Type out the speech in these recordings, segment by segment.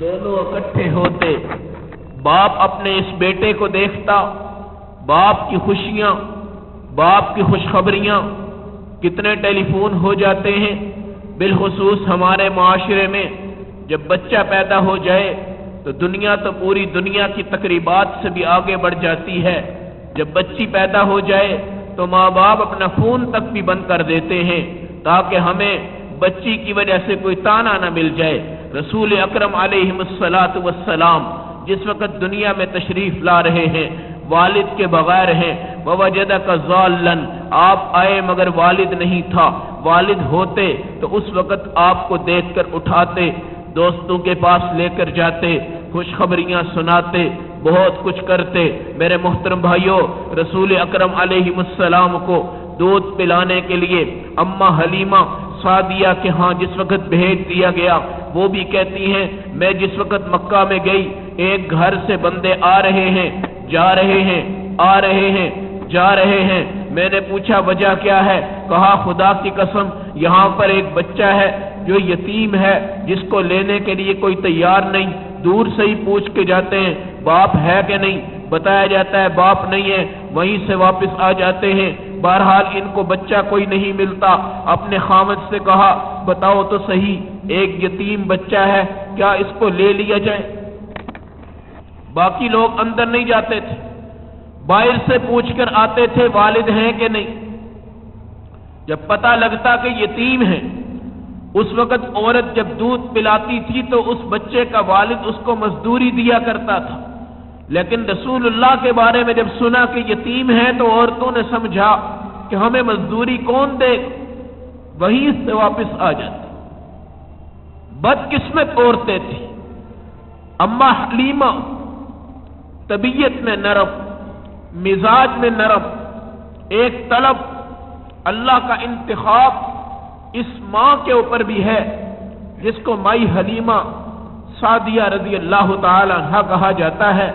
دونوں اکٹھے ہوتے، باپ اپنے اس بیٹے کو دیکھتا، باپ کی خوشیاں، باپ کی خوشخبریاں، کتنے ٹیلی فون ہو جاتے ہیں۔ بالخصوص ہمارے معاشرے میں جب بچہ پیدا ہو جائے تو دنیا تو پوری دنیا کی تقریبات سے بھی آگے بڑھ جاتی ہے۔ جب بچی پیدا ہو جائے تو ماں باپ اپنا فون تک بھی بند کر دیتے ہیں تاکہ ہمیں بچی کی وجہ سے کوئی تانا نہ مل جائے۔ رسول اکرم علیہ السلام جس وقت دنیا میں تشریف لا رہے ہیں، والد کے بغیر ہیں، وَوَجَدَكَ ضَالًّا، آپ آئے مگر والد نہیں تھا۔ والد ہوتے تو اس وقت آپ کو دیکھ کر اٹھاتے، دوستوں کے پاس لے کر جاتے، خوشخبریاں سناتے، بہت کچھ کرتے۔ میرے محترم بھائیوں، رسول اکرم علیہ السلام کو دودھ پلانے کے لیے اماں حلیمہ سعدیہ کے ہاں جس وقت بھیج دیا گیا، وہ بھی کہتی ہیں میں جس وقت مکہ میں گئی، ایک گھر سے بندے آ رہے ہیں، جا رہے ہیں، آ رہے ہیں، جا رہے ہیں۔ میں نے پوچھا وجہ کیا ہے؟ کہا خدا کی قسم یہاں پر ایک بچہ ہے جو یتیم ہے، جس کو لینے کے لیے کوئی تیار نہیں، دور سے ہی پوچھ کے جاتے ہیں باپ ہے کہ نہیں، بتایا جاتا ہے باپ نہیں ہے، وہیں سے واپس آ جاتے ہیں۔ بہرحال ان کو بچہ کوئی نہیں ملتا، اپنے خامد سے کہا بتاؤ تو صحیح، ایک یتیم بچہ ہے، کیا اس کو لے لیا جائے؟ باقی لوگ اندر نہیں جاتے تھے، باہر سے پوچھ کر آتے تھے والد ہیں کہ نہیں۔ جب پتہ لگتا کہ یتیم ہے، اس وقت عورت جب دودھ پلاتی تھی تو اس بچے کا والد اس کو مزدوری دیا کرتا تھا، لیکن رسول اللہ کے بارے میں جب سنا کہ یتیم ہے تو عورتوں نے سمجھا کہ ہمیں مزدوری کون دے، وہیں سے واپس آ جاتے۔ بدقسمت عورتیں تھیں۔ اماں حلیمہ طبیعت میں نرم، مزاج میں نرم، ایک طلب، اللہ کا انتخاب اس ماں کے اوپر بھی ہے جس کو مائی حلیمہ سعدیہ رضی اللہ تعالی عنہا کہا جاتا ہے۔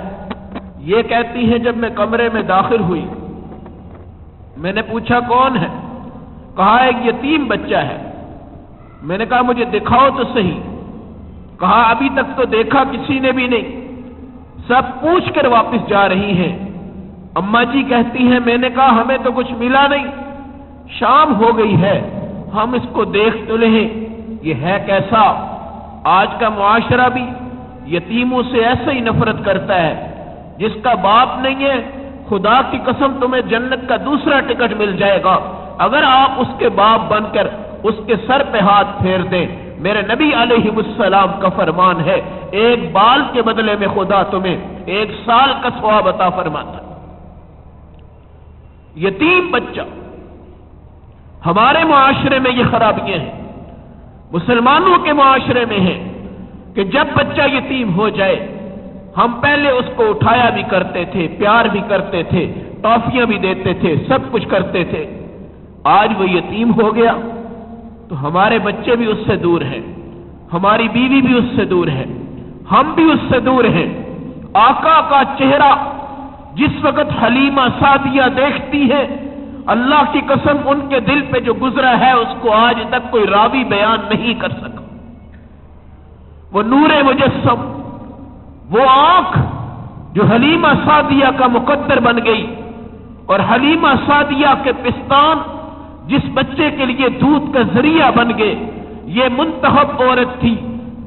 یہ کہتی ہیں جب میں کمرے میں داخل ہوئی، میں نے پوچھا کون ہے؟ کہا ایک یتیم بچہ ہے۔ میں نے کہا مجھے دکھاؤ تو صحیح۔ کہا ابھی تک تو دیکھا کسی نے بھی نہیں، سب پوچھ کر واپس جا رہی ہیں۔ اماں جی کہتی ہیں میں نے کہا ہمیں تو کچھ ملا نہیں، شام ہو گئی ہے، ہم اس کو دیکھ تو لیں، یہ ہے کیسا؟ آج کا معاشرہ بھی یتیموں سے ایسے ہی نفرت کرتا ہے۔ جس کا باپ نہیں ہے، خدا کی قسم تمہیں جنت کا دوسرا ٹکٹ مل جائے گا اگر آپ اس کے باپ بن کر اس کے سر پہ ہاتھ پھیر دیں۔ میرے نبی علیہ السلام کا فرمان ہے ایک بال کے بدلے میں خدا تمہیں 1 سال کا ثواب عطا فرماتا۔ یتیم بچہ، ہمارے معاشرے میں یہ خرابیاں ہیں، مسلمانوں کے معاشرے میں ہیں کہ جب بچہ یتیم ہو جائے ہم پہلے اس کو اٹھایا بھی کرتے تھے، پیار بھی کرتے تھے، ٹافیاں بھی دیتے تھے، سب کچھ کرتے تھے۔ آج وہ یتیم ہو گیا تو ہمارے بچے بھی اس سے دور ہیں، ہماری بیوی بھی اس سے دور ہے، ہم بھی اس سے دور ہیں۔ آقا کا چہرہ جس وقت حلیمہ سعدیہ دیکھتی ہے، اللہ کی قسم ان کے دل پہ جو گزرا ہے اس کو آج تک کوئی راوی بیان نہیں کر سکا۔ وہ نور مجسم، وہ آنکھ جو حلیمہ سعدیہ کا مقدر بن گئی، اور حلیمہ سعدیہ کے پستان جس بچے کے لیے دودھ کا ذریعہ بن گئے، یہ منتخب عورت تھی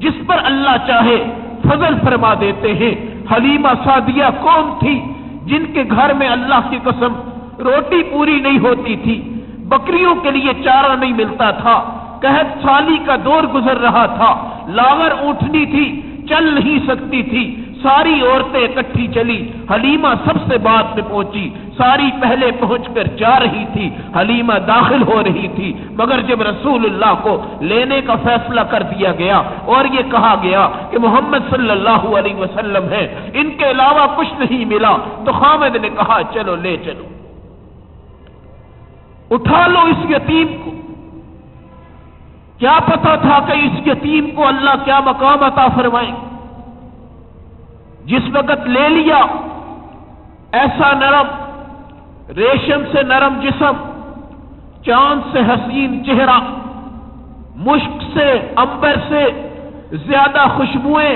جس پر اللہ چاہے فضل فرما دیتے ہیں۔ حلیمہ سعدیہ کون تھی؟ جن کے گھر میں اللہ کی قسم روٹی پوری نہیں ہوتی تھی، بکریوں کے لیے چارہ نہیں ملتا تھا، قحط سالی کا دور گزر رہا تھا، لاغر اونٹنی تھی، چل نہیں سکتی تھی، ساری عورتیں اکٹھی چلی، حلیمہ سب سے بعد میں پہنچی، ساری پہلے پہنچ کر جا رہی تھی، حلیمہ داخل ہو رہی تھی، مگر جب رسول اللہ کو لینے کا فیصلہ کر دیا گیا اور یہ کہا گیا کہ محمد صلی اللہ علیہ وسلم ہے، ان کے علاوہ کچھ نہیں ملا، تو خامد نے کہا چلو لے چلو، اٹھا لو اس یتیم کو۔ کیا پتا تھا کہ اس یتیم کو اللہ کیا مقام عطا فرمائے؟ جس وقت لے لیا، ایسا نرم، ریشم سے نرم جسم، چاند سے حسین چہرہ، مشک سے، عنبر سے زیادہ خوشبوئیں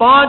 5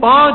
5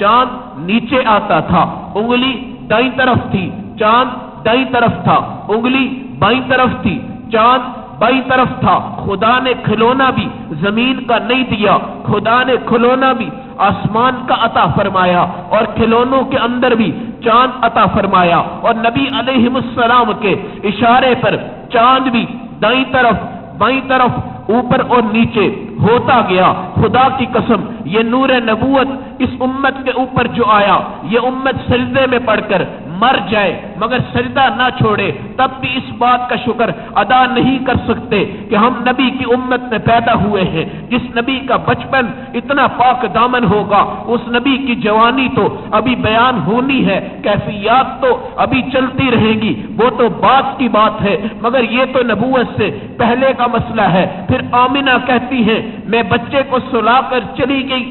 چاند نیچے آتا تھا، انگلی دائیں طرف تھی، چاند دائیں طرف تھا، انگلی بائیں طرف تھی، چاند بائیں طرف تھا۔ خدا نے کھلونا بھی زمین کا نہیں دیا، خدا نے کھلونا بھی آسمان کا عطا فرمایا، اور کھلونوں کے اندر بھی چاند عطا فرمایا، اور نبی علیہ السلام کے اشارے پر چاند بھی دائیں طرف بائیں طرف اوپر اور نیچے ہوتا گیا۔ خدا کی قسم یہ نور نبوت اس امت کے اوپر جو آیا، یہ امت سجدے میں پڑھ کر مر جائے مگر سجدہ نہ چھوڑے تب بھی اس بات کا شکر ادا نہیں کر سکتے کہ ہم نبی کی امت میں پیدا ہوئے ہیں۔ جس نبی کا بچپن اتنا پاک دامن ہوگا، اس نبی کی جوانی تو ابھی بیان ہونی ہے، کیفیات تو ابھی چلتی رہیں گی، وہ تو بات کی بات ہے، مگر یہ تو نبوت سے پہلے کا مسئلہ ہے۔ پھر آمنہ کہتی ہے میں بچے کو سلا کر چلی گئی،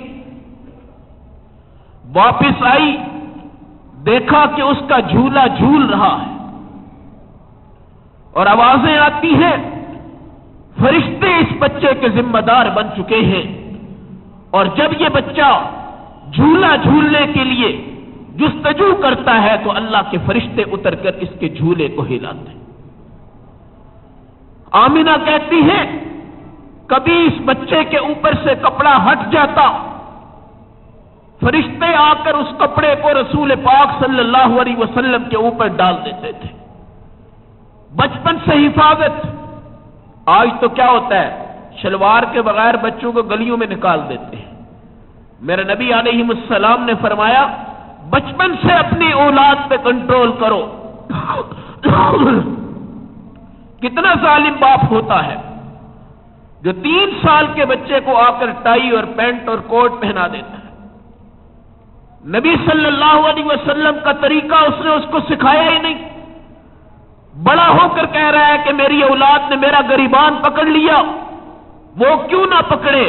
واپس آئی، دیکھا کہ اس کا جھولا جھول رہا ہے، اور آوازیں آتی ہیں فرشتے اس بچے کے ذمہ دار بن چکے ہیں، اور جب یہ بچہ جھولا جھولنے کے لیے جستجو کرتا ہے تو اللہ کے فرشتے اتر کر اس کے جھولے کو ہلاتے ہیں۔ آمنہ کہتی ہے کبھی اس بچے کے اوپر سے کپڑا ہٹ جاتا، فرشتے آ کر اس کپڑے کو رسول پاک صلی اللہ علیہ وسلم کے اوپر ڈال دیتے تھے۔ بچپن سے حفاظت۔ آج تو کیا ہوتا ہے، شلوار کے بغیر بچوں کو گلیوں میں نکال دیتے ہیں۔ میرے نبی علیہ السلام نے فرمایا بچپن سے اپنی اولاد پہ کنٹرول کرو۔ کتنا ظالم باپ ہوتا ہے جو 3 سال کے بچے کو آ کر ٹائی اور پینٹ اور کوٹ پہنا دیتا ہے۔ نبی صلی اللہ علیہ وسلم کا طریقہ اس نے اس کو سکھایا ہی نہیں۔ بڑا ہو کر کہہ رہا ہے کہ میری اولاد نے میرا گریبان پکڑ لیا، وہ کیوں نہ پکڑے؟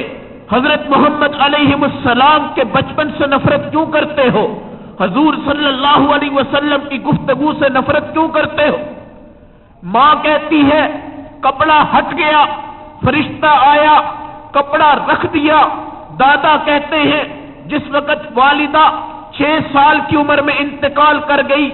حضرت محمد علیہ السلام کے بچپن سے نفرت کیوں کرتے ہو؟ حضور صلی اللہ علیہ وسلم کی گفتگو سے نفرت کیوں کرتے ہو؟ ماں کہتی ہے کپڑا ہٹ گیا، فرشتہ آیا، کپڑا رکھ دیا۔ دادا کہتے ہیں جس وقت والدہ 6 سال کی عمر میں انتقال کر گئی،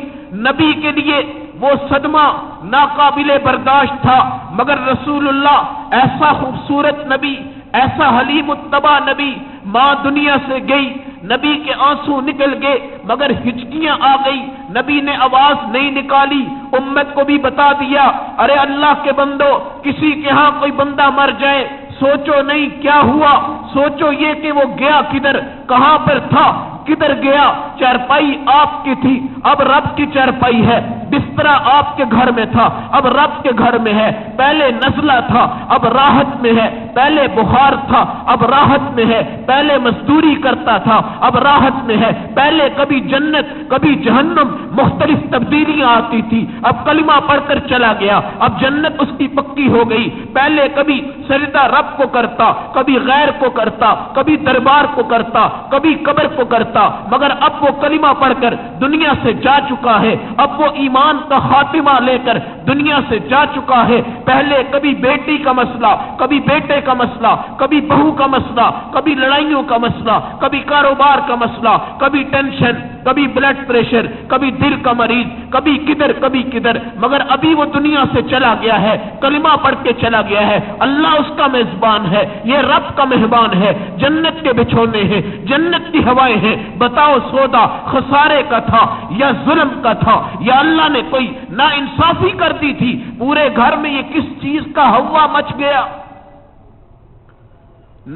نبی کے لیے وہ صدمہ ناقابل برداشت تھا، مگر رسول اللہ ایسا خوبصورت نبی، ایسا حلیم الطبع نبی، ماں دنیا سے گئی، نبی کے آنسو نکل گئے مگر ہچکیاں آ گئی، نبی نے آواز نہیں نکالی، امت کو بھی بتا دیا ارے اللہ کے بندو کسی کے ہاں کوئی بندہ مر جائے سوچو نہیں کیا ہوا، سوچو یہ کہ وہ گیا کدھر، کہاں پر تھا، کدھر گیا۔ چارپائی آپ کی تھی، اب رب کی چارپائی ہے، بسترا آپ کے گھر میں تھا، اب رب کے گھر میں ہے، پہلے نزلہ تھا اب راحت میں ہے، پہلے بخار تھا اب راحت میں ہے، پہلے مزدوری کرتا تھا اب راحت میں ہے، پہلے کبھی جنت کبھی جہنم مختلف تبدیلیاں آتی تھی، اب کلمہ پڑھ کر چلا گیا، اب جنت اس کی پکی ہو گئی۔ پہلے کبھی سجدہ رب کو کرتا، کبھی غیر کو کرتا، کبھی دربار کو کرتا، کبھی قبر کو کرتا، مگر اب وہ کلمہ پڑھ کر دنیا سے جا چکا ہے، اب وہ ایمان کا خاتمہ لے کر دنیا سے جا چکا ہے۔ پہلے کبھی بیٹی کا مسئلہ، کبھی بیٹے کا مسئلہ، کبھی بہو کا مسئلہ، کبھی لڑائیوں کا مسئلہ، کبھی کاروبار کا مسئلہ، کبھی ٹینشن، کبھی بلڈ پریشر، کبھی دل کا مریض، کبھی کدھر، مگر ابھی وہ دنیا سے چلا گیا ہے، کلمہ پڑھ کے چلا گیا ہے۔ اللہ اس کا میزبان ہے، یہ رب کا مہمان ہے، جنت کے بچھونے ہیں، جنت کی ہوائیں ہیں۔ بتاؤ سودا خسارے کا تھا یا ظلم کا تھا، یا اللہ نے کوئی نا انصافی کر دی تھی؟ پورے گھر میں یہ کس چیز کا ہوا مچ گیا؟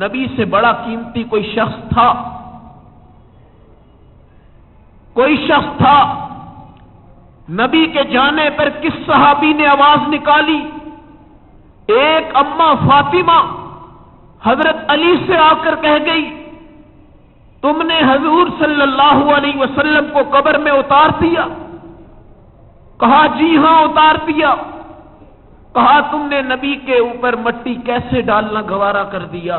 نبی سے بڑا قیمتی کوئی شخص تھا، نبی کے جانے پر کس صحابی نے آواز نکالی؟ ایک اماں فاطمہ حضرت علی سے آ کر کہہ گئی تم نے حضور صلی اللہ علیہ وسلم کو قبر میں اتار دیا؟ کہا جی ہاں اتار دیا۔ کہا تم نے نبی کے اوپر مٹی کیسے ڈالنا گوارا کر دیا؟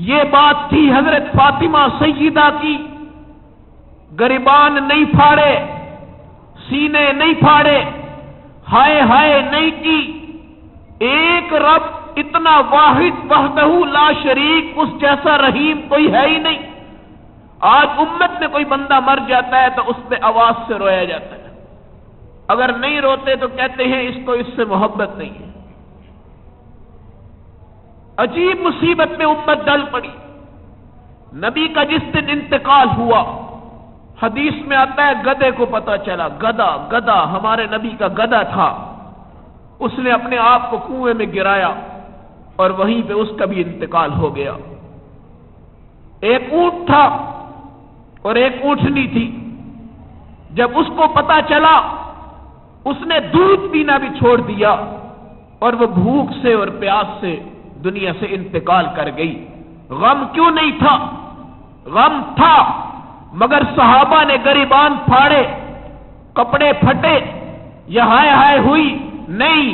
یہ بات تھی حضرت فاطمہ سیدہ کی، گریبان نہیں پھاڑے، سینے نہیں پھاڑے، ہائے ہائے نہیں کی۔ ایک رب اتنا واحد وحدہ لا شریک، اس جیسا رحیم کوئی ہے ہی نہیں۔ آج امت میں کوئی بندہ مر جاتا ہے تو اس پہ آواز سے رویا جاتا ہے، اگر نہیں روتے تو کہتے ہیں اس کو اس سے محبت نہیں ہے۔ عجیب مصیبت میں امت ڈل پڑی۔ نبی کا جس دن انتقال ہوا، حدیث میں آتا ہے گدھے کو پتا چلا، گدھا ہمارے نبی کا گدھا تھا، اس نے اپنے آپ کو کنویں میں گرایا اور وہیں پہ اس کا بھی انتقال ہو گیا۔ ایک اونٹ تھا اور ایک اونٹنی تھی، جب اس کو پتا چلا اس نے دودھ پینا بھی چھوڑ دیا اور وہ بھوک سے اور پیاس سے دنیا سے انتقال کر گئی۔ غم کیوں نہیں تھا؟ غم تھا، مگر صحابہ نے گریبان پھاڑے، کپڑے پھٹے، یہ ہائے ہائے ہوئی نہیں،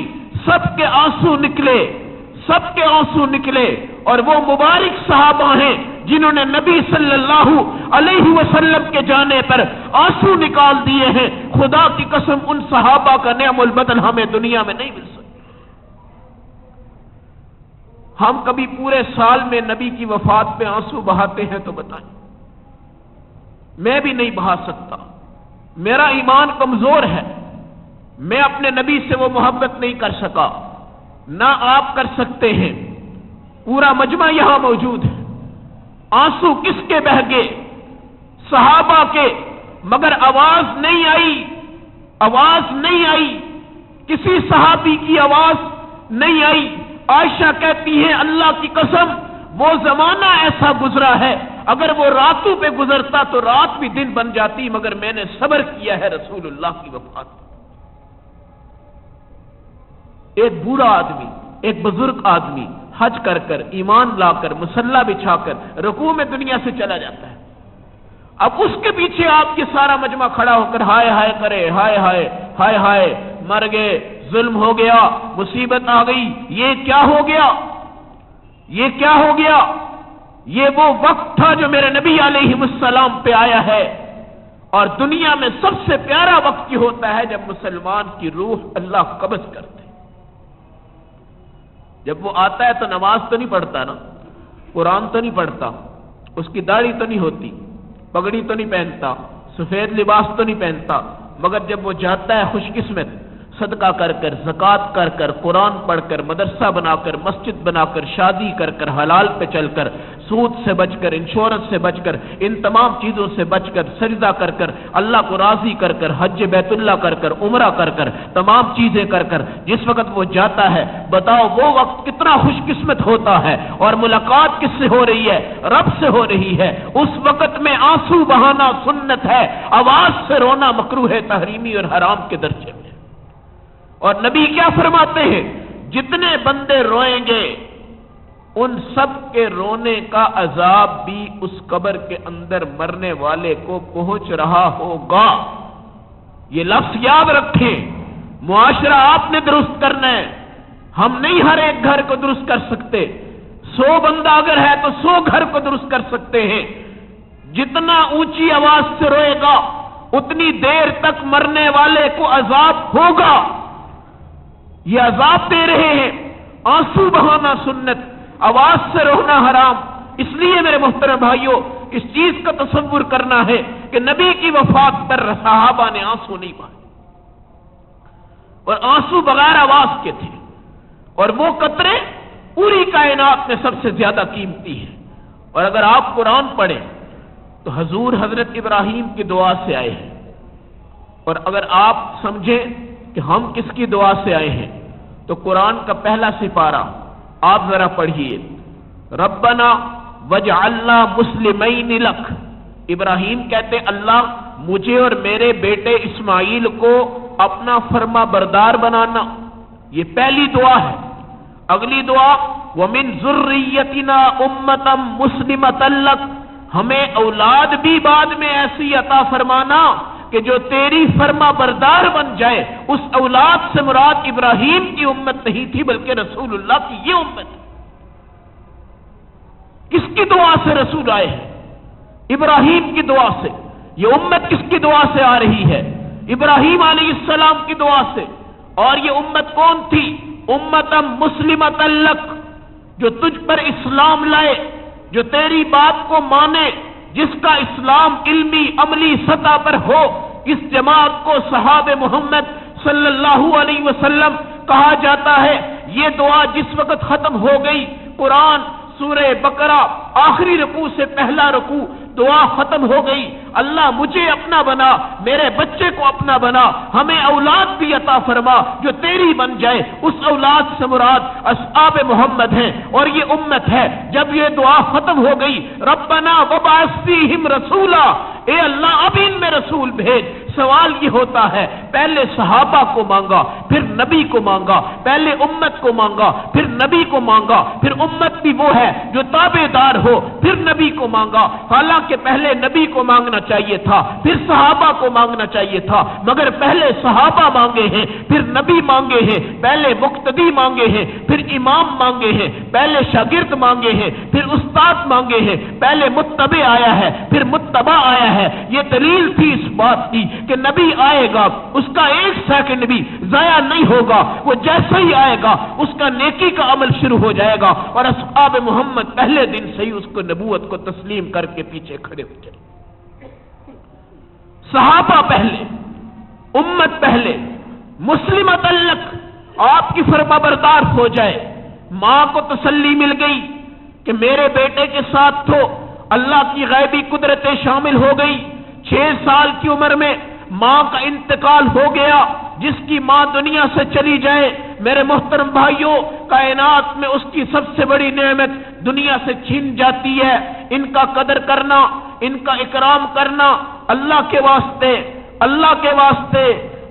سب کے آنسو نکلے، سب کے آنسو نکلے۔ اور وہ مبارک صحابہ ہیں جنہوں نے نبی صلی اللہ علیہ وسلم کے جانے پر آنسو نکال دیے ہیں۔ خدا کی قسم ان صحابہ کا نعم البدل ہمیں دنیا میں نہیں مل سکتا۔ ہم کبھی پورے سال میں نبی کی وفات پہ آنسو بہاتے ہیں تو بتائیں؟ میں بھی نہیں بہا سکتا، میرا ایمان کمزور ہے، میں اپنے نبی سے وہ محبت نہیں کر سکا، نہ آپ کر سکتے ہیں۔ پورا مجمع یہاں موجود ہے، آنسو کس کے بہہ گئے؟ صحابہ کے، مگر آواز نہیں آئی، آواز نہیں آئی، کسی صحابی کی آواز نہیں آئی۔ عائشہ کہتی ہیں اللہ کی قسم وہ زمانہ ایسا گزرا ہے، اگر وہ راتوں پہ گزرتا تو رات بھی دن بن جاتی، مگر میں نے صبر کیا ہے رسول اللہ کی وفات۔ ایک بوڑھا آدمی، ایک بزرگ آدمی حج کر کر، ایمان لا کر، مصلی بچھا کر رکوع میں دنیا سے چلا جاتا ہے، اب اس کے پیچھے آپ کے سارا مجمع کھڑا ہو کر ہائے ہائے کرے، ہائے ہائے ہائے ہائے مر گئے، ظلم ہو گیا، مصیبت آ گئی، یہ کیا ہو گیا، یہ کیا ہو گیا؟ یہ وہ وقت تھا جو میرے نبی علیہ السلام پہ آیا ہے، اور دنیا میں سب سے پیارا وقت یہ ہوتا ہے جب مسلمان کی روح اللہ قبض کرتے۔ جب وہ آتا ہے تو نماز تو نہیں پڑھتا نا، قرآن تو نہیں پڑھتا، اس کی داڑھی تو نہیں ہوتی، پگڑی تو نہیں پہنتا، سفید لباس تو نہیں پہنتا، مگر جب وہ جاتا ہے خوش قسمت، صدقہ کر کر، زکوٰۃ کر کر، قرآن پڑھ کر، مدرسہ بنا کر، مسجد بنا کر، شادی کر کر، حلال پہ چل کر، سود سے بچ کر، انشورنس سے بچ کر، ان تمام چیزوں سے بچ کر، سجدہ کر کر، اللہ کو راضی کر کر، حج بیت اللہ کر کر، عمرہ کر کر، تمام چیزیں کر کر جس وقت وہ جاتا ہے، بتاؤ وہ وقت کتنا خوش قسمت ہوتا ہے، اور ملاقات کس سے ہو رہی ہے؟ رب سے ہو رہی ہے۔ اس وقت میں آنسو بہانا سنت ہے، آواز سے رونا مکروہ ہے، تحریمی اور حرام کے درجے میں۔ اور نبی کیا فرماتے ہیں؟ جتنے بندے روئیں گے ان سب کے رونے کا عذاب بھی اس قبر کے اندر مرنے والے کو پہنچ رہا ہوگا۔ یہ لفظ یاد رکھیں، معاشرہ آپ نے درست کرنا ہے، ہم نہیں ہر ایک گھر کو درست کر سکتے، 100 بندہ اگر ہے تو 100 گھر کو درست کر سکتے ہیں۔ جتنا اونچی آواز سے روئے گا اتنی دیر تک مرنے والے کو عذاب ہوگا۔ یہ عذاب دے رہے ہیں، آنسو بہانا سنت، آواز سے رونا حرام۔ اس لیے میرے محترم بھائیوں اس چیز کا تصور کرنا ہے کہ نبی کی وفات پر صحابہ نے آنسو نہیں بہائے، اور آنسو بغیر آواز کے تھے، اور وہ قطرے پوری کائنات میں سب سے زیادہ قیمتی ہیں۔ اور اگر آپ قرآن پڑھیں تو حضور حضرت ابراہیم کی دعا سے آئے ہیں، اور اگر آپ سمجھیں کہ ہم کس کی دعا سے آئے ہیں تو قرآن کا پہلا سپارہ آپ ذرا پڑھیے، ربنا وجعلنا مسلمین لک۔ ابراہیم کہتے اللہ مجھے اور میرے بیٹے اسماعیل کو اپنا فرما بردار بنانا، یہ پہلی دعا ہے۔ اگلی دعا ومن ذریتنا امتا مسلمتا لک، ہمیں اولاد بھی بعد میں ایسی عطا فرمانا کہ جو تیری فرما بردار بن جائے۔ اس اولاد سے مراد ابراہیم کی امت نہیں تھی بلکہ رسول اللہ کی یہ امت ہے۔ کس کی دعا سے رسول آئے ہیں؟ ابراہیم کی دعا سے۔ یہ امت کس کی دعا سے آ رہی ہے؟ ابراہیم علیہ السلام کی دعا سے۔ اور یہ امت کون تھی؟ امتا مسلمتا لک، جو تجھ پر اسلام لائے، جو تیری بات کو مانے، جس کا اسلام علمی عملی سطح پر ہو، اس جماعت کو صحابہ محمد صلی اللہ علیہ وسلم کہا جاتا ہے۔ یہ دعا جس وقت ختم ہو گئی، قرآن سورہ بقرہ آخری رکوع سے پہلا رکوع، دعا ختم ہو گئی، اللہ مجھے اپنا بنا، میرے بچے کو اپنا بنا، ہمیں اولاد بھی عطا فرما جو تیری بن جائے۔ اس اولاد سے مراد اصحاب محمد ہیں اور یہ امت ہے۔ جب یہ دعا ختم ہو گئی، ربنا وبعث فیہم رسولا، اے اللہ اب ان میں رسول بھیج۔ سوال یہ ہوتا ہے، پہلے صحابہ کو مانگا، پھر نبی کو مانگا، پہلے امت کو مانگا، پھر نبی کو مانگا، پھر امت بھی وہ ہے جو تابع دار ہو، پھر نبی کو مانگا۔ حالانکہ پہلے نبی کو مانگنا چاہیے تھا، پھر صحابہ کو مانگنا چاہیے تھا، مگر پہلے صحابہ مانگے ہیں، پھر نبی مانگے ہیں، پہلے مقتدی مانگے ہیں، پھر امام مانگے ہیں، پہلے شاگرد مانگے ہیں، پھر استاد مانگے ہیں، پہلے متبع آیا ہے، پھر متبع آیا ہے۔ یہ دلیل تھی اس بات کی کہ نبی آئے گا، اس کا ایک سیکنڈ بھی ضائع نہیں ہوگا، وہ جیسے ہی آئے گا اس کا نیکی کا عمل شروع ہو جائے گا، اور اصحاب محمد پہلے دن سے ہی اس کو نبوت کو تسلیم کر کے پیچھے کھڑے ہو جائے۔ صحابہ پہلے، امت پہلے، مسلم تعلق آپ کی فرما بردار ہو جائے۔ ماں کو تسلی مل گئی کہ میرے بیٹے کے ساتھ تو اللہ کی غیبی قدرتیں شامل ہو گئی۔ 6 سال کی عمر میں ماں کا انتقال ہو گیا۔ جس کی ماں دنیا سے چلی جائے، میرے محترم بھائیوں، کائنات میں اس کی سب سے بڑی نعمت دنیا سے چھین جاتی ہے۔ ان کا قدر کرنا، ان کا اکرام کرنا، اللہ کے واسطے، اللہ کے واسطے،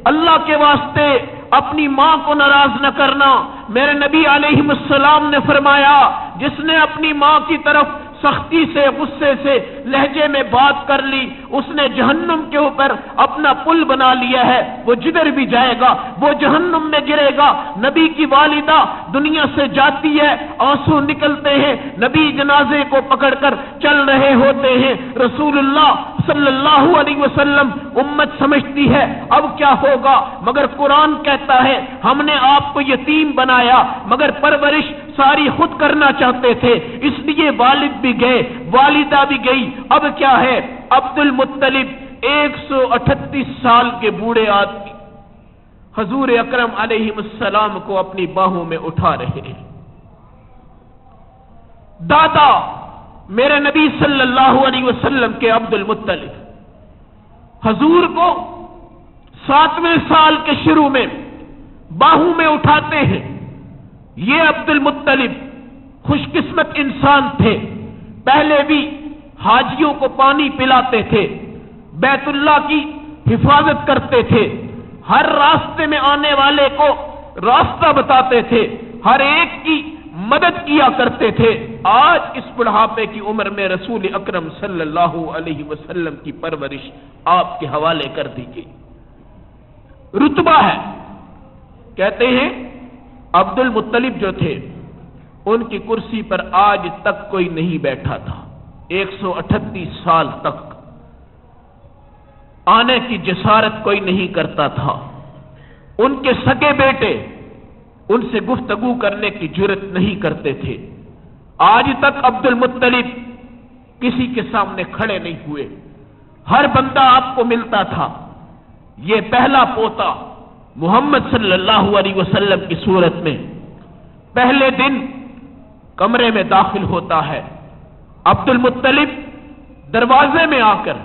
اللہ کے واسطے اپنی ماں کو ناراض نہ کرنا۔ میرے نبی علیہ السلام نے فرمایا، جس نے اپنی ماں کی طرف سختی سے، غصے سے، لہجے میں بات کر لی، اس نے جہنم کے اوپر اپنا پل بنا لیا ہے۔ وہ جدھر بھی جائے گا وہ جہنم میں گرے گا۔ نبی کی والدہ دنیا سے جاتی ہے، آنسو نکلتے ہیں، نبی جنازے کو پکڑ کر چل رہے ہوتے ہیں۔ رسول اللہ صلی اللہ علیہ وسلم، امت سمجھتی ہے اب کیا ہوگا، مگر قرآن کہتا ہے ہم نے آپ کو یتیم بنایا، مگر پرورش ساری خود کرنا چاہتے تھے، اس لیے والد بھی گئے، والدہ بھی گئی۔ اب کیا ہے، عبد المطلب 138 سال کے بوڑھے آدمی حضور اکرم علیہ السلام کو اپنی باہوں میں اٹھا رہے ہیں۔ دادا میرے نبی صلی اللہ علیہ وسلم کے عبد المطلب حضور کو 7ویں سال کے شروع میں باہوں میں اٹھاتے ہیں۔ یہ عبد المطلب خوش قسمت انسان تھے، پہلے بھی حاجیوں کو پانی پلاتے تھے، بیت اللہ کی حفاظت کرتے تھے، ہر راستے میں آنے والے کو راستہ بتاتے تھے، ہر ایک کی مدد کیا کرتے تھے۔ آج اس بڑھاپے کی عمر میں رسول اکرم صلی اللہ علیہ وسلم کی پرورش آپ کے حوالے کر دی گئی۔ رتبہ ہے، کہتے ہیں عبد المطلب جو تھے ان کی کرسی پر آج تک کوئی نہیں بیٹھا تھا، 138 سال تک آنے کی جسارت کوئی نہیں کرتا تھا۔ ان کے سگے بیٹے ان سے گفتگو کرنے کی جرات نہیں کرتے تھے۔ آج تک عبد المطلب کسی کے سامنے کھڑے نہیں ہوئے، ہر بندہ آپ کو ملتا تھا۔ یہ پہلا پوتا محمد صلی اللہ علیہ وسلم کی صورت میں پہلے دن کمرے میں داخل ہوتا ہے، عبد المطلب دروازے میں آ کر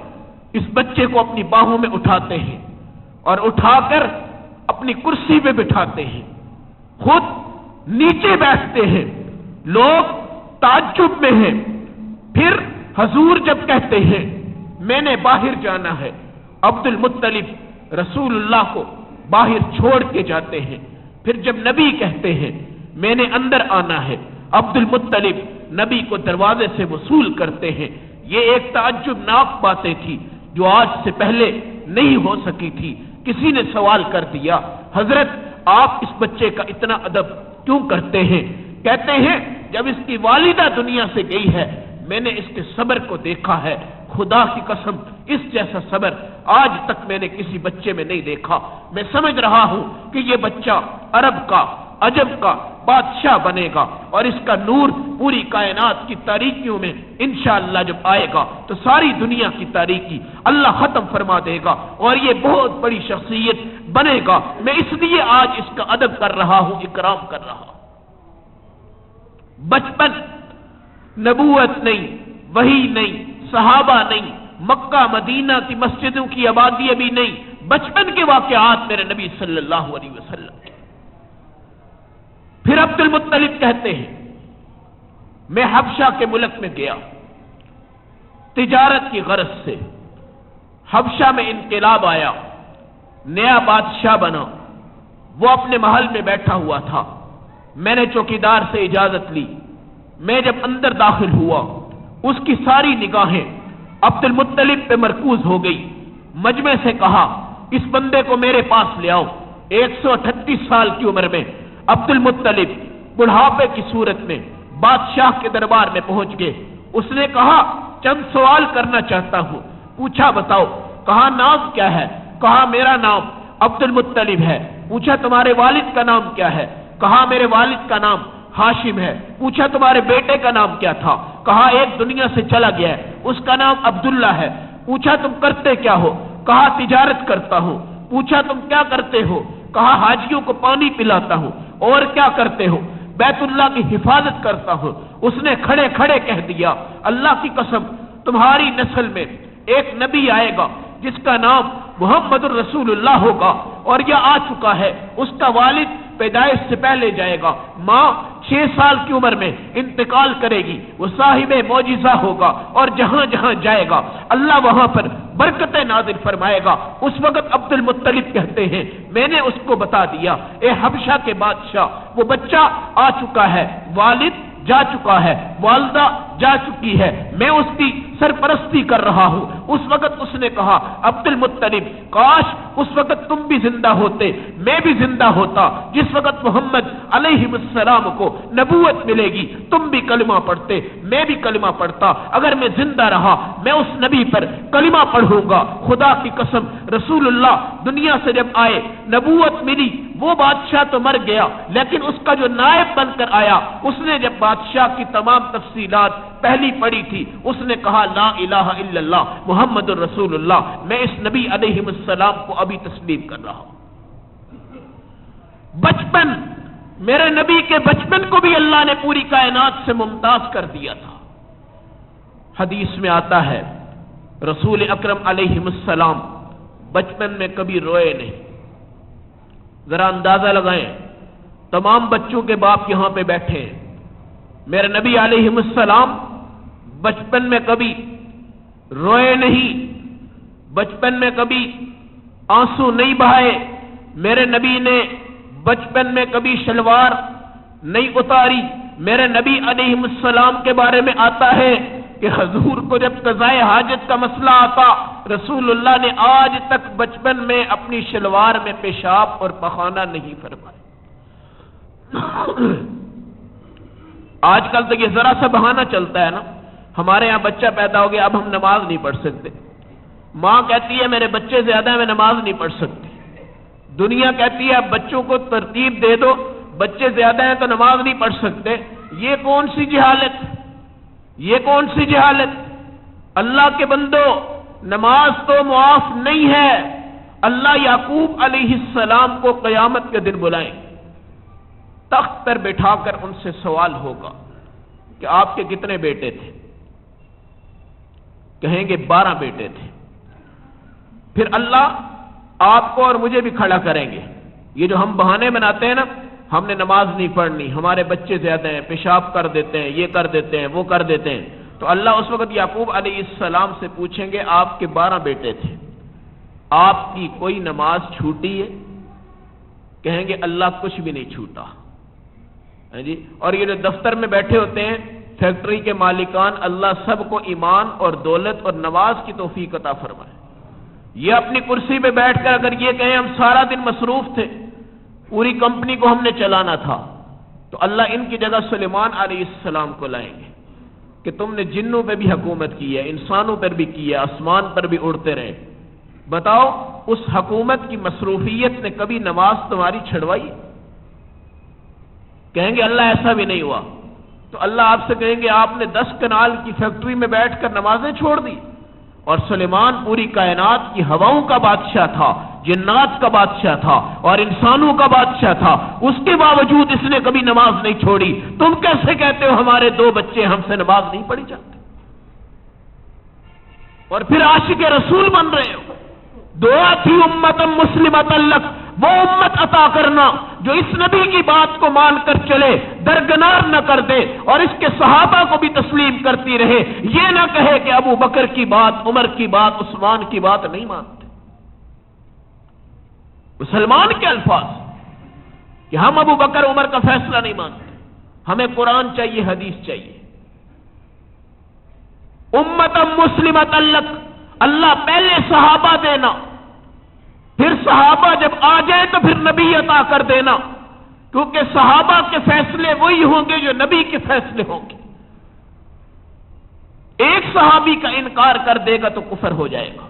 اس بچے کو اپنی باہوں میں اٹھاتے ہیں اور اٹھا کر اپنی کرسی پہ بٹھاتے ہیں، خود نیچے بیٹھتے ہیں۔ لوگ تعجب میں ہیں۔ پھر حضور جب کہتے ہیں میں نے باہر جانا ہے، عبد المطلب رسول اللہ کو باہر چھوڑ کے جاتے ہیں۔ پھر جب نبی کہتے ہیں میں نے اندر آنا ہے، عبد المطلب نبی کو دروازے سے وصول کرتے ہیں۔ یہ ایک تعجب ناک باتیں تھی جو آج سے پہلے نہیں ہو سکی تھی۔ کسی نے سوال کر دیا، حضرت آپ اس بچے کا اتنا ادب کیوں کرتے ہیں؟ کہتے ہیں جب اس کی والدہ دنیا سے گئی ہے میں نے اس کے صبر کو دیکھا ہے، خدا کی قسم اس جیسا صبر آج تک میں نے کسی بچے میں نہیں دیکھا۔ میں سمجھ رہا ہوں کہ یہ بچہ عرب کا، عجب کا بادشاہ بنے گا، اور اس کا نور پوری کائنات کی تاریکیوں میں انشاءاللہ جب آئے گا تو ساری دنیا کی تاریکی اللہ ختم فرما دے گا، اور یہ بہت بڑی شخصیت بنے گا۔ میں اس لیے آج اس کا ادب کر رہا ہوں، اکرام کر رہا ہوں۔ بچپن، نبوت نہیں، وحی نہیں، صحابہ نہیں، مکہ مدینہ کی مسجدوں کی آبادی ابھی نہیں، بچپن کے واقعات میرے نبی صلی اللہ علیہ وسلم کے۔ پھر عبد المطلب کہتے ہیں میں حبشہ کے ملک میں گیا تجارت کی غرض سے، حبشہ میں انقلاب آیا، نیا بادشاہ بنا، وہ اپنے محل میں بیٹھا ہوا تھا، میں نے چوکیدار سے اجازت لی، میں جب اندر داخل ہوا اس کی ساری نگاہیں عبد المطلب پہ مرکوز ہو گئی، مجمع سے کہا اس بندے کو میرے پاس لے آؤ۔ 138 سال کی عمر میں عبد المطلب بڑھاپے کی صورت میں بادشاہ کے دربار میں پہنچ گئے۔ اس نے کہا چند سوال کرنا چاہتا ہوں۔ پوچھا بتاؤ۔ کہا نام کیا ہے؟ کہا میرا نام عبد المطلب ہے۔ پوچھا تمہارے والد کا نام کیا ہے؟ کہا میرے والد کا نام ہاشم ہے۔ پوچھا تمہارے بیٹے کا نام کیا تھا؟ کہا ایک دنیا سے چلا گیا ہے، اس کا نام عبداللہ ہے۔ پوچھا تم کرتے کیا ہو؟ کہا تجارت کرتا ہوں۔ پوچھا تم کیا کرتے ہو؟ کہا حاجیوں کو پانی پلاتا ہوں۔ اور کیا کرتے ہو؟ بیت اللہ کی حفاظت کرتا ہوں۔ اس نے کھڑے کھڑے کہہ دیا اللہ کی قسم تمہاری نسل میں ایک نبی آئے گا جس کا نام محمد الرسول اللہ ہوگا، اور یہ آ چکا ہے۔ اس کا والد پیدائش سے پہلے جائے گا، ماں 6 سال کی عمر میں انتقال کرے گی، وہ صاحب معجزہ ہوگا، اور جہاں جہاں جائے گا اللہ وہاں پر برکتیں نازل فرمائے گا۔ اس وقت عبد المطلب کہتے ہیں میں نے اس کو بتا دیا اے حبشہ کے بادشاہ، وہ بچہ آ چکا ہے، والد جا چکا ہے، والدہ جا چکی ہے، میں اس کی سرپرستی کر رہا ہوں۔ اس وقت اس نے کہا عبد المطلب کاش اس وقت تم بھی زندہ ہوتے، میں بھی زندہ ہوتا جس وقت محمد علیہ السلام کو نبوت ملے گی، تم بھی کلمہ پڑھتے، میں بھی کلمہ پڑھتا، اگر میں زندہ رہا میں اس نبی پر کلمہ پڑھوں گا۔ خدا کی قسم رسول اللہ دنیا سے جب آئے نبوت ملی، وہ بادشاہ تو مر گیا لیکن اس کا جو نائب بن کر آیا، اس نے جب بادشاہ کی تمام تفصیلات پہلی پڑھی تھی، اس نے کہا لا الہ الا اللہ محمد الرسول اللہ، میں اس نبی علیہ السلام کو ابھی تسلیم کر رہا ہوں۔ بچپن، میرے نبی کے بچپن کو بھی اللہ نے پوری کائنات سے ممتاز کر دیا تھا۔ حدیث میں آتا ہے رسول اکرم علیہ السلام بچپن میں کبھی روئے نہیں۔ ذرا اندازہ لگائیں، تمام بچوں کے باپ یہاں پہ بیٹھے ہیں، میرے نبی علیہ السلام بچپن میں کبھی روئے نہیں، بچپن میں کبھی آنسو نہیں بہائے، میرے نبی نے بچپن میں کبھی شلوار نہیں اتاری۔ میرے نبی علیہ السلام کے بارے میں آتا ہے کہ حضور کو جب قضائے حاجت کا مسئلہ آتا، رسول اللہ نے آج تک بچپن میں اپنی شلوار میں پیشاب اور پخانہ نہیں فرمایا۔ آج کل تو یہ ذرا سا بہانہ چلتا ہے نا، ہمارے یہاں بچہ پیدا ہو گیا اب ہم نماز نہیں پڑھ سکتے، ماں کہتی ہے میرے بچے زیادہ ہیں میں نماز نہیں پڑھ سکتی، دنیا کہتی ہے اب بچوں کو ترتیب دے دو، بچے زیادہ ہیں تو نماز نہیں پڑھ سکتے۔ یہ کون سی جہالت، یہ کون سی جہالت؟ اللہ کے بندو نماز تو معاف نہیں ہے۔ اللہ یعقوب علیہ السلام کو قیامت کے دن بلائیں، تخت پر بٹھا کر ان سے سوال ہوگا کہ آپ کے کتنے بیٹے تھے؟ کہیں گے 12 بیٹے تھے۔ پھر اللہ آپ کو اور مجھے بھی کھڑا کریں گے۔ یہ جو ہم بہانے بناتے ہیں نا، ہم نے نماز نہیں پڑھنی، ہمارے بچے زیادہ ہیں، پیشاب کر دیتے ہیں، یہ کر دیتے ہیں، وہ کر دیتے ہیں، تو اللہ اس وقت یعقوب علیہ السلام سے پوچھیں گے آپ کے 12 بیٹے تھے، آپ کی کوئی نماز چھوٹی ہے؟ کہیں گے اللہ کچھ بھی نہیں چھوٹا۔ جی، اور یہ جو دفتر میں بیٹھے ہوتے ہیں فیکٹری کے مالکان، اللہ سب کو ایمان اور دولت اور نماز کی توفیق عطا فرمائے۔ یہ اپنی کرسی پہ بیٹھ کر اگر یہ کہیں ہم سارا دن مصروف تھے، پوری کمپنی کو ہم نے چلانا تھا، تو اللہ ان کی جگہ سلیمان علیہ السلام کو لائیں گے کہ تم نے جنوں پہ بھی حکومت کی ہے، انسانوں پر بھی کی ہے، آسمان پر بھی اڑتے رہے، بتاؤ اس حکومت کی مصروفیت نے کبھی نماز تمہاری چھڑوائی؟ کہیں گے اللہ ایسا بھی نہیں ہوا، تو اللہ آپ سے کہیں گے آپ نے 10 کنال کی فیکٹری میں بیٹھ کر نمازیں چھوڑ دی، اور سلیمان پوری کائنات کی ہواؤں کا بادشاہ تھا، جنات کا بادشاہ تھا اور انسانوں کا بادشاہ تھا، اس کے باوجود اس نے کبھی نماز نہیں چھوڑی، تم کیسے کہتے ہو ہمارے 2 بچے ہم سے نماز نہیں پڑھی جاتی؟ اور پھر عاشق رسول بن رہے ہو۔ دعا تھی امت مسلمۃ لک، وہ امت عطا کرنا جو اس نبی کی بات کو مان کر چلے، درگنار نہ کر دے اور اس کے صحابہ کو بھی تسلیم کرتی رہے، یہ نہ کہے کہ ابو بکر کی بات، عمر کی بات، عثمان کی بات نہیں مانتے۔ مسلمان کے الفاظ کہ ہم ابو بکر عمر کا فیصلہ نہیں مانتے، ہمیں قرآن چاہیے، حدیث چاہیے۔ امت مسلمۃ لک، اللہ پہلے صحابہ دینا، پھر صحابہ جب آ جائے تو پھر نبی عطا کر دینا، کیونکہ صحابہ کے فیصلے وہی ہوں گے جو نبی کے فیصلے ہوں گے۔ ایک صحابی کا انکار کر دے گا تو کفر ہو جائے گا۔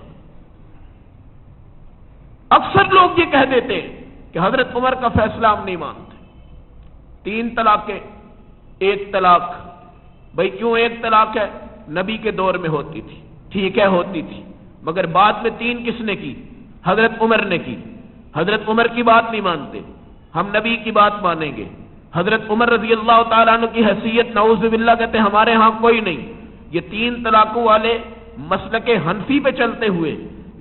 اکثر لوگ یہ کہہ دیتے ہیں کہ حضرت عمر کا فیصلہ ہم نہیں مانتے، 3 طلاقیں، 1 طلاق۔ بھئی کیوں 1 طلاق ہے؟ نبی کے دور میں ہوتی تھی، ٹھیک ہے ہوتی تھی، مگر بعد میں 3 کس نے کی؟ حضرت عمر نے کی۔ حضرت عمر کی بات نہیں مانتے، ہم نبی کی بات مانیں گے۔ حضرت عمر رضی اللہ تعالیٰ عنہ کی حیثیت نعوذ باللہ کہتے ہیں ہمارے ہاں کوئی نہیں۔ یہ 3 طلاقوں والے مسلک حنفی پہ چلتے ہوئے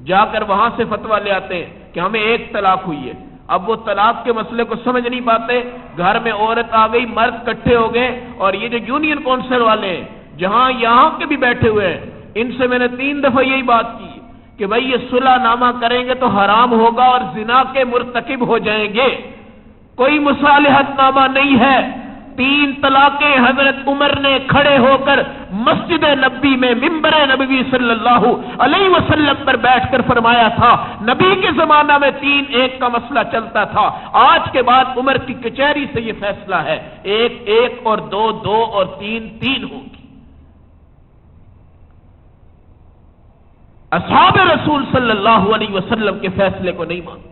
جا کر وہاں سے فتویٰ لے آتے ہیں کہ ہمیں 1 طلاق ہوئی ہے۔ اب وہ طلاق کے مسئلے کو سمجھ نہیں پاتے، گھر میں عورت آ گئی، مرد اکٹھے ہو گئے، اور یہ جو یونین کونسل والے ہیں جہاں یہاں کے بھی بیٹھے ہوئے ہیں، ان سے میں نے 3 دفعہ یہی بات کی کہ بھئی یہ صلح نامہ کریں گے تو حرام ہوگا اور زنا کے مرتکب ہو جائیں گے، کوئی مصالحت نامہ نہیں ہے۔ 3 طلاقیں حضرت عمر نے کھڑے ہو کر مسجد نبی میں ممبر نبوی صلی اللہ علیہ وسلم پر بیٹھ کر فرمایا تھا۔ نبی کے زمانہ میں 3-1 کا مسئلہ چلتا تھا، آج کے بعد عمر کی کچہری سے یہ فیصلہ ہے 1-1 اور 2-2 اور 3-3 ہوگی۔ اصحاب رسول صلی اللہ علیہ وسلم کے فیصلے کو نہیں مانتے،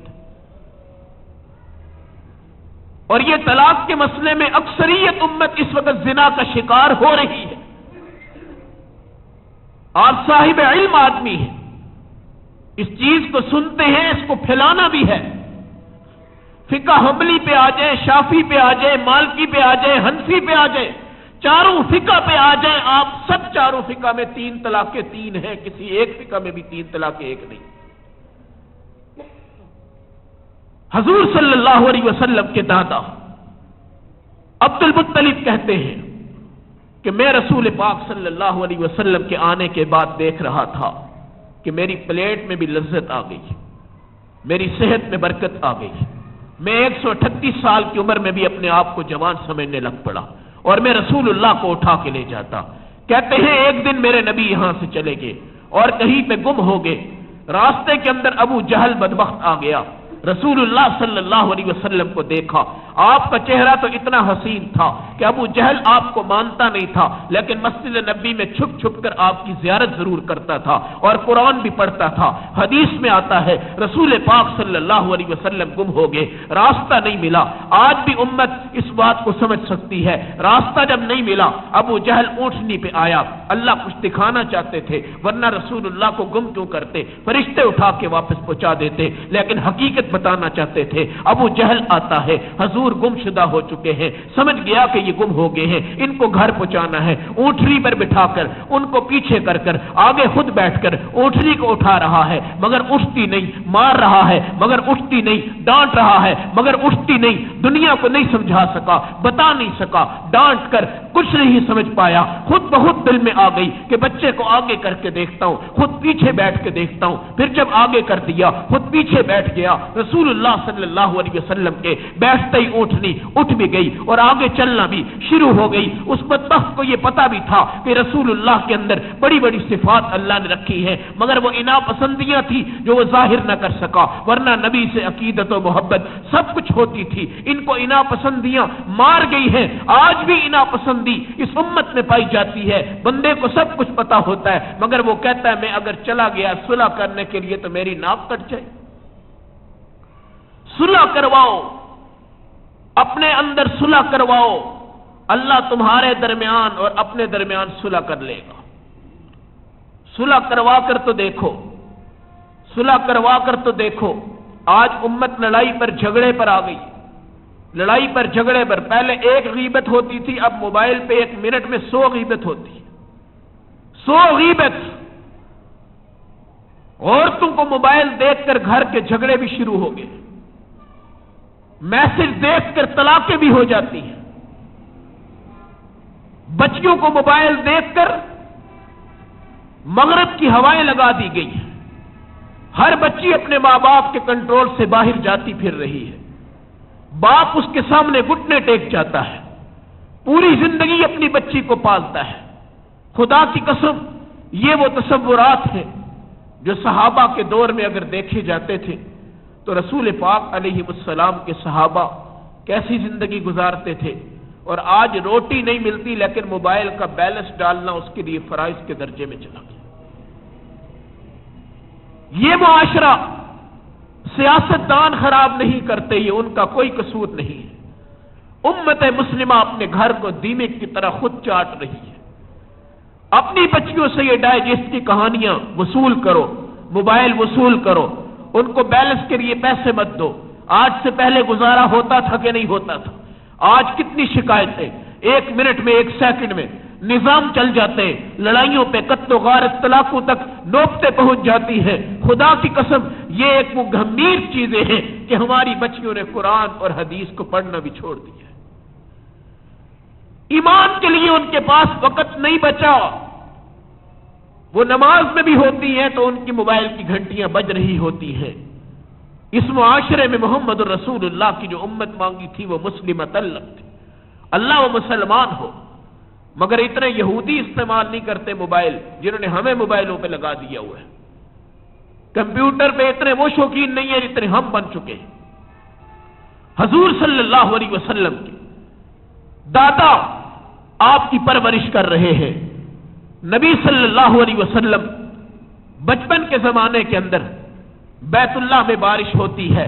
اور یہ طلاق کے مسئلے میں اکثریت امت اس وقت زنا کا شکار ہو رہی ہے۔ آپ صاحب علم آدمی ہیں، اس چیز کو سنتے ہیں، اس کو پھیلانا بھی ہے۔ فقہ حنبلی پہ آ جائے، شافعی پہ آ جائے، مالکی پہ آ جائے، حنفی پہ آ جائے، چاروں فقہ پہ آ جائیں آپ، سب چاروں فقہ میں 3 طلاقیں 3 ہیں، کسی ایک فقہ میں بھی 3 طلاقیں 1 نہیں۔ حضور صلی اللہ علیہ وسلم کے دادا عبد المطلب کہتے ہیں کہ میں رسول پاک صلی اللہ علیہ وسلم کے آنے کے بعد دیکھ رہا تھا کہ میری پلیٹ میں بھی لذت آ گئی، میری صحت میں برکت آ گئی، میں 138 سال کی عمر میں بھی اپنے آپ کو جوان سمجھنے لگ پڑا، اور میں رسول اللہ کو اٹھا کے لے جاتا۔ کہتے ہیں ایک دن میرے نبی یہاں سے چلے گئے اور کہیں پہ گم ہو گئے، راستے کے اندر ابو جہل بدبخت آ گیا، رسول اللہ صلی اللہ علیہ وسلم کو دیکھا، آپ کا چہرہ تو اتنا حسین تھا کہ ابو جہل آپ کو مانتا نہیں تھا، لیکن مسجد نبی میں چھپ چھپ کر آپ کی زیارت ضرور کرتا تھا اور قرآن بھی پڑھتا تھا۔ حدیث میں آتا ہے رسول پاک صلی اللہ علیہ وسلم گم ہو گئے، راستہ نہیں ملا۔ آج بھی امت اس بات کو سمجھ سکتی ہے، راستہ جب نہیں ملا، ابو جہل اونٹنی پہ آیا، اللہ کچھ دکھانا چاہتے تھے، ورنہ رسول اللہ کو گم کیوں کرتے؟ فرشتے اٹھا کے واپس پہنچا دیتے، لیکن حقیقت بتانا چاہتے تھے۔ ابو جہل آتا ہے، حضور گم شدہ ہو چکے ہیں، سمجھ گیا کہ یہ گم ہو گئے ہیں، ان کو گھر پہنچانا ہے، اونٹنی پر بٹھا کر ان کو پیچھے کر کر آگے خود بیٹھ کر اونٹنی کو اٹھا رہا ہے مگر اٹھتی نہیں، مار رہا ہے مگر اٹھتی نہیں، ڈانٹ رہا ہے مگر اٹھتی نہیں، دنیا کو نہیں سمجھا سکا، بتا نہیں سکا، ڈانٹ کر کچھ نہیں سمجھ پایا، خود بہت دل میں آ گئی کہ بچے کو آگے کر کے دیکھتا ہوں، خود پیچھے بیٹھ کے دیکھتا ہوں، پھر جب آگے کر دیا خود پیچھے بیٹھ گیا، رسول اللہ صلی اللہ علیہ وسلم کے بیٹھتے ہی اونٹنی اٹھ بھی گئی اور آگے چلنا بھی شروع ہو گئی۔ اس بدبخت کو یہ پتا بھی تھا کہ رسول اللہ کے اندر بڑی بڑی صفات اللہ نے رکھی ہیں، مگر وہ اناپسندیاں تھی جو وہ ظاہر نہ کر سکا، ورنہ نبی سے عقیدت و محبت سب کچھ ہوتی تھی۔ ان کو اناپسندیاں مار گئی ہیں، آج بھی اناپسندی اس امت میں پائی جاتی ہے۔ بندے کو سب کچھ پتا ہوتا ہے مگر وہ کہتا ہے میں اگر چلا گیا صلح کرنے کے لیے تو میری ناک کٹ جائے۔ صلح کرواؤ، اپنے اندر صلح کرواؤ، اللہ تمہارے درمیان اور اپنے درمیان صلح کر لے گا۔ صلح کروا کر تو دیکھو، صلح کروا کر تو دیکھو۔ آج امت لڑائی پر جھگڑے پر آ گئی، لڑائی پر جھگڑے پر۔ پہلے ایک غیبت ہوتی تھی، اب موبائل پہ 1 منٹ میں 100 غیبت ہوتی ہے، 100 غیبت۔ عورتوں کو موبائل دیکھ کر گھر کے جھگڑے بھی شروع ہو گئے، میسج دیکھ کر طلاقیں بھی ہو جاتی ہیں۔ بچیوں کو موبائل دیکھ کر مغرب کی ہوائیں لگا دی گئی ہیں، ہر بچی اپنے ماں باپ کے کنٹرول سے باہر جاتی پھر رہی ہے، باپ اس کے سامنے گھٹنے ٹیک جاتا ہے، پوری زندگی اپنی بچی کو پالتا ہے۔ خدا کی قسم یہ وہ تصورات ہیں جو صحابہ کے دور میں اگر دیکھے جاتے تھے تو رسول پاک علیہ السلام کے صحابہ کیسی زندگی گزارتے تھے۔ اور آج روٹی نہیں ملتی لیکن موبائل کا بیلنس ڈالنا اس کے لیے فرائض کے درجے میں چلا گیا۔ یہ معاشرہ سیاستدان خراب نہیں کرتے، یہ ان کا کوئی قصور نہیں ہے۔ امت مسلمہ اپنے گھر کو دیمک کی طرح خود چاٹ رہی ہے۔ اپنی بچیوں سے یہ ڈائجسٹ کی کہانیاں وصول کرو، موبائل وصول کرو، ان کو بیلنس کے لیے پیسے مت دو۔ آج سے پہلے گزارا ہوتا تھا کہ نہیں ہوتا تھا؟ آج کتنی شکایتیں 1 منٹ میں 1 سیکنڈ میں نظام چل جاتے ہیں، لڑائیوں پہ قتل و غارت طلاقوں تک نوبتیں پہنچ جاتی ہیں۔ خدا کی قسم یہ ایک وہ گمبھیر چیزیں ہیں کہ ہماری بچیوں نے قرآن اور حدیث کو پڑھنا بھی چھوڑ دیا ہے۔ ایمان کے لیے ان کے پاس وقت نہیں بچا، وہ نماز میں بھی ہوتی ہیں تو ان کی موبائل کی گھنٹیاں بج رہی ہوتی ہیں۔ اس معاشرے میں محمد رسول اللہ کی جو امت مانگی تھی وہ مسلمۃ اللہ تھی، اللہ وہ مسلمان ہو، مگر اتنے یہودی استعمال نہیں کرتے موبائل جنہوں نے ہمیں موبائلوں پہ لگا دیا ہوا ہے۔ کمپیوٹر پہ اتنے وہ شوقین نہیں ہیں جتنے ہم بن چکے ہیں۔ حضور صلی اللہ علیہ وسلم کے دادا آپ کی پرورش کر رہے ہیں۔ نبی صلی اللہ علیہ وسلم بچپن کے زمانے کے اندر بیت اللہ میں بارش ہوتی ہے،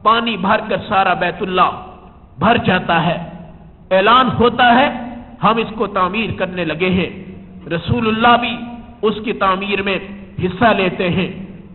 پانی بھر کر سارا بیت اللہ بھر جاتا ہے، اعلان ہوتا ہے ہم اس کو تعمیر کرنے لگے ہیں۔ رسول اللہ بھی اس کی تعمیر میں حصہ لیتے ہیں۔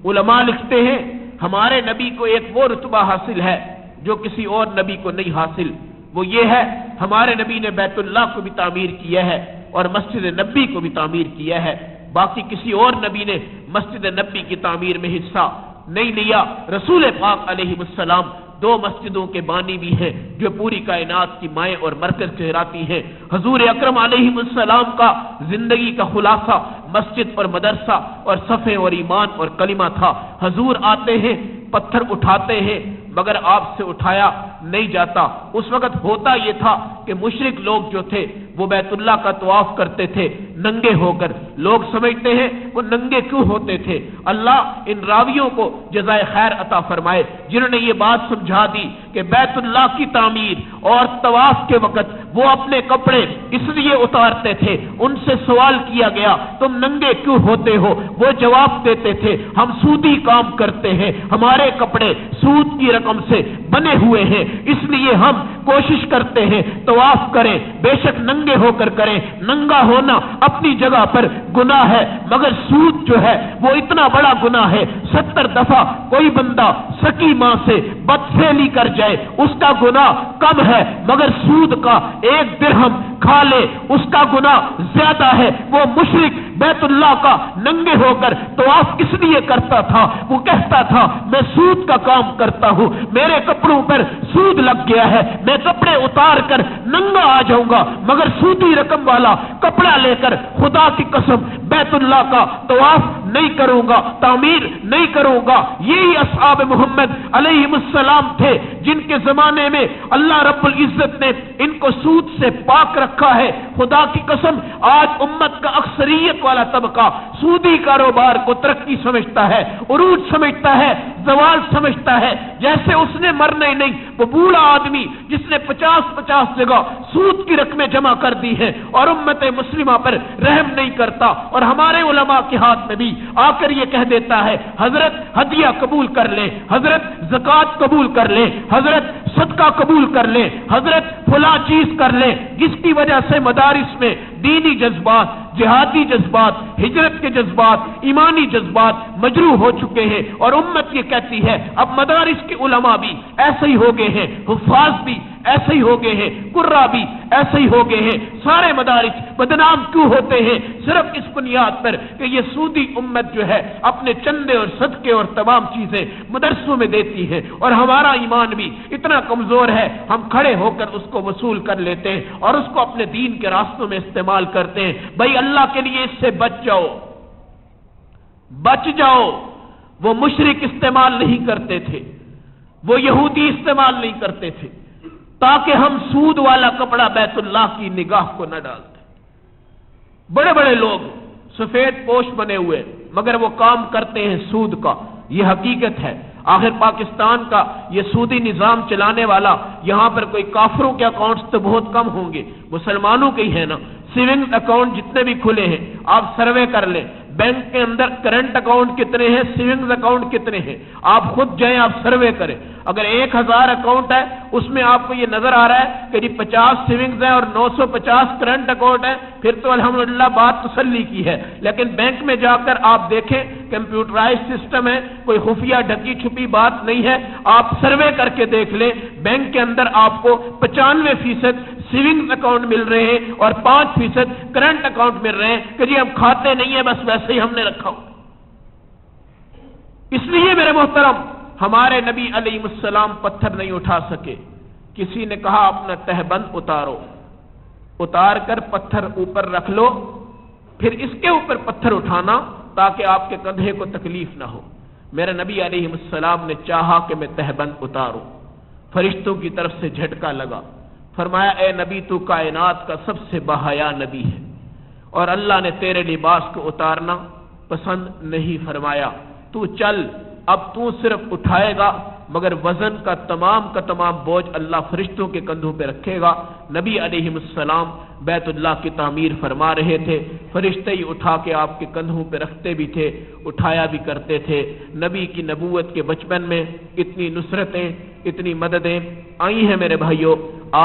علماء لکھتے ہیں ہمارے نبی کو ایک وہ رتبہ حاصل ہے جو کسی اور نبی کو نہیں حاصل، وہ یہ ہے ہمارے نبی نے بیت اللہ کو بھی تعمیر کیا ہے اور مسجد نبی کو بھی تعمیر کیا ہے، باقی کسی اور نبی نے مسجد نبی کی تعمیر میں حصہ نہیں لیا۔ رسول پاک علیہ السلام 2 مسجدوں کے بانی بھی ہیں جو پوری کائنات کی مائیں اور مرکز کہلاتی ہیں۔ حضور اکرم علیہ السلام کا زندگی کا خلاصہ مسجد اور مدرسہ اور صفحے اور ایمان اور کلمہ تھا۔ حضور آتے ہیں، پتھر اٹھاتے ہیں مگر آپ سے اٹھایا نہیں جاتا۔ اس وقت ہوتا یہ تھا کہ مشرک لوگ جو تھے وہ بیت اللہ کا طواف کرتے تھے ننگے ہو کر۔ لوگ سمجھتے ہیں وہ ننگے کیوں ہوتے تھے؟ اللہ ان راویوں کو جزائے خیر عطا فرمائے جنہوں نے یہ بات سمجھا دی کہ بیت اللہ کی تعمیر اور طواف کے وقت وہ اپنے کپڑے اس لیے اتارتے تھے۔ ان سے سوال کیا گیا تم ننگے کیوں ہوتے ہو؟ وہ جواب دیتے تھے ہم سودی کام کرتے ہیں، ہمارے کپڑے سود کی رقم سے بنے ہوئے ہیں، اس لیے ہم کوشش کرتے ہیں طواف کریں، بے شک ننگے ہو کر کریں۔ ننگا ہونا اپنی جگہ پر گناہ ہے مگر سود جو ہے وہ اتنا بڑا گناہ ہے، 70 دفعہ کوئی بندہ سکی ماں سے بدفعلی کر جائے اس کا گناہ کم ہے مگر سود کا 1 درہم کھا لے اس کا گناہ زیادہ ہے۔ وہ مشرک بیت اللہ کا ننگے ہو کر طواف اس لیے کرتا تھا، وہ کہتا تھا میں سود کا کام کرتا ہوں، میرے کپڑوں پر سود لگ گیا ہے، میں کپڑے اتار کر ننگا آ جاؤں گا مگر سودی رقم والا کپڑا لے کر خدا کی قسم بیت اللہ کا طواف نہیں کروں گا، تعمیر نہیں کروں گا۔ یہی اصحاب محمد علیہ السلام تھے جن کے زمانے میں اللہ رب العزت نے ان کو سود سے پاک رکھا ہے۔ خدا کی قسم آج امت کا اکثریت والا طبقہ سودی کاروبار کو ترقی سمجھتا ہے، عروج سمجھتا ہے، زوال سمجھتا ہے، جیسے اس نے مرنا ہی نہیں۔ وہ بوڑھا آدمی جس نے 50 جگہ سود کی رقمیں جمع کر دی ہیں اور امت مسلمہ پر رحم نہیں کرتا، اور ہمارے علماء کے ہاتھ میں بھی آ کر یہ کہہ دیتا ہے حضرت ہدیہ قبول کر لیں، حضرت زکوٰۃ قبول کر لیں، حضرت صدقہ قبول کر لیں، حضرت فلاں چیز کر لیں، جس کی وجہ سے مدارس میں دینی جذبات، جہادی جذبات، ہجرت کے جذبات، ایمانی جذبات مجروح ہو چکے ہیں، اور امت یہ کہتی ہے اب مدارس کے علماء بھی ایسے ہی ہو گئے ہیں، حفاظ بھی ایسے ہی ہو گئے ہیں، قرہ بھی ایسے ہی ہو گئے ہیں، سارے مدارس بدنام کیوں ہوتے ہیں؟ صرف اس بنیاد پر کہ یہ سودی امت جو ہے اپنے چندے اور صدقے اور تمام چیزیں مدرسوں میں دیتی ہے، اور ہمارا ایمان بھی اتنا کمزور ہے ہم کھڑے ہو کر اس کو وصول کر لیتے ہیں اور اس کو اپنے دین کے راستوں میں استعمال کرتے ہیں۔ بھائی اللہ کے لیے اس سے بچ جاؤ، بچ جاؤ۔ وہ مشرک استعمال نہیں کرتے تھے، وہ یہودی استعمال نہیں کرتے تھے، تاکہ ہم سود والا کپڑا بیت اللہ کی نگاہ کو نہ ڈالتے۔ بڑے بڑے لوگ سفید پوش بنے ہوئے مگر وہ کام کرتے ہیں سود کا، یہ حقیقت ہے۔ آخر پاکستان کا یہ سودی نظام چلانے والا، یہاں پر کوئی کافروں کے اکاؤنٹس تو بہت کم ہوں گے، مسلمانوں کے ہی ہے نا۔ سیونگ اکاؤنٹ جتنے بھی کھلے ہیں آپ سروے کر لیں، بینک کے اندر کرنٹ اکاؤنٹ کتنے ہیں، سیونگز اکاؤنٹ کتنے ہیں، آپ خود جائیں آپ سروے کریں۔ اگر 1000 اکاؤنٹ ہے اس میں آپ کو یہ نظر آ رہا ہے کہ 50 سیونگز ہیں اور 950 کرنٹ اکاؤنٹ ہے، پھر تو الحمدللہ بات تسلی کی ہے۔ لیکن بینک میں جا کر آپ دیکھیں کمپیوٹرائز سسٹم ہے، کوئی خفیہ ڈھکی چھپی بات نہیں ہے، آپ سروے کر کے دیکھ لیں، بینک کے اندر آپ کو 95% سیونگز اکاؤنٹ مل رہے ہیں اور 5% کرنٹ اکاؤنٹ مل رہے ہیں کہ جی ہم کھاتے نہیں ہیں، بس ویسے ہی ہم نے رکھا ہو۔ اس لیے میرے محترم ہمارے نبی علیہ السلام پتھر نہیں اٹھا سکے۔ کسی نے کہا اپنا تہبند اتارو، اتار کر پتھر اوپر رکھ لو، پھر اس کے اوپر پتھر اٹھانا تاکہ آپ کے کندھے کو تکلیف نہ ہو۔ میرے نبی علیہ السلام نے چاہا کہ میں تہبند اتاروں، فرشتوں کی طرف سے جھٹکا لگا، فرمایا اے نبی تو کائنات کا سب سے باحیا نبی ہے اور اللہ نے تیرے لباس کو اتارنا پسند نہیں فرمایا، تو چل اب تو صرف اٹھائے گا مگر وزن کا تمام بوجھ اللہ فرشتوں کے کندھوں پہ رکھے گا۔ نبی علیہ السلام بیت اللہ کی تعمیر فرما رہے تھے، فرشتے ہی اٹھا کے آپ کے کندھوں پہ رکھتے بھی تھے، اٹھایا بھی کرتے تھے۔ نبی کی نبوت کے بچپن میں اتنی نصرتیں، اتنی مددیں آئی ہیں میرے بھائیوں۔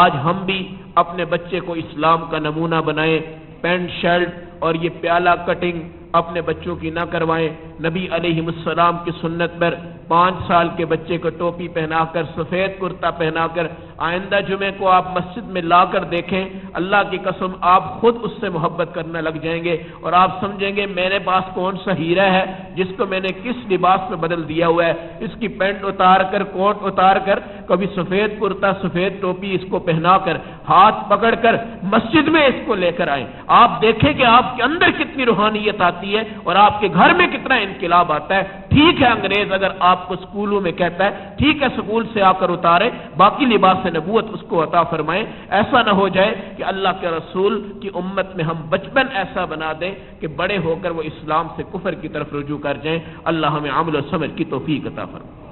آج ہم بھی اپنے بچے کو اسلام کا نمونہ بنائیں، پینٹ شرٹ اور یہ پیالہ کٹنگ اپنے بچوں کی نہ کروائیں۔ نبی علیہ السلام کی سنت پر 5 سال کے بچے کو ٹوپی پہنا کر، سفید کرتا پہنا کر، آئندہ جمعے کو آپ مسجد میں لا کر دیکھیں، اللہ کی قسم آپ خود اس سے محبت کرنے لگ جائیں گے اور آپ سمجھیں گے میرے پاس کون سا ہیرا ہے جس کو میں نے کس لباس میں بدل دیا ہوا ہے۔ اس کی پینٹ اتار کر، کوٹ اتار کر، کبھی سفید کرتا، سفید ٹوپی اس کو پہنا کر، ہاتھ پکڑ کر مسجد میں اس کو لے کر آئیں، آپ دیکھیں کہ آپ کے اندر کتنی روحانیت آتی ہے اور آپ کے گھر میں کتنا انقلاب آتا ہے۔ ٹھیک ہے انگریز اگر آپ کو سکولوں میں کہتا ہے ٹھیک ہے سکول سے آ کر اتارے، باقی لباس نبوت اس کو عطا فرمائیں۔ ایسا نہ ہو جائے کہ اللہ کے رسول کی امت میں ہم بچپن ایسا بنا دیں کہ بڑے ہو کر وہ اسلام سے کفر کی طرف رجوع کر جائیں۔ اللہ ہمیں عمل و سمجھ کی توفیق عطا فرمائے۔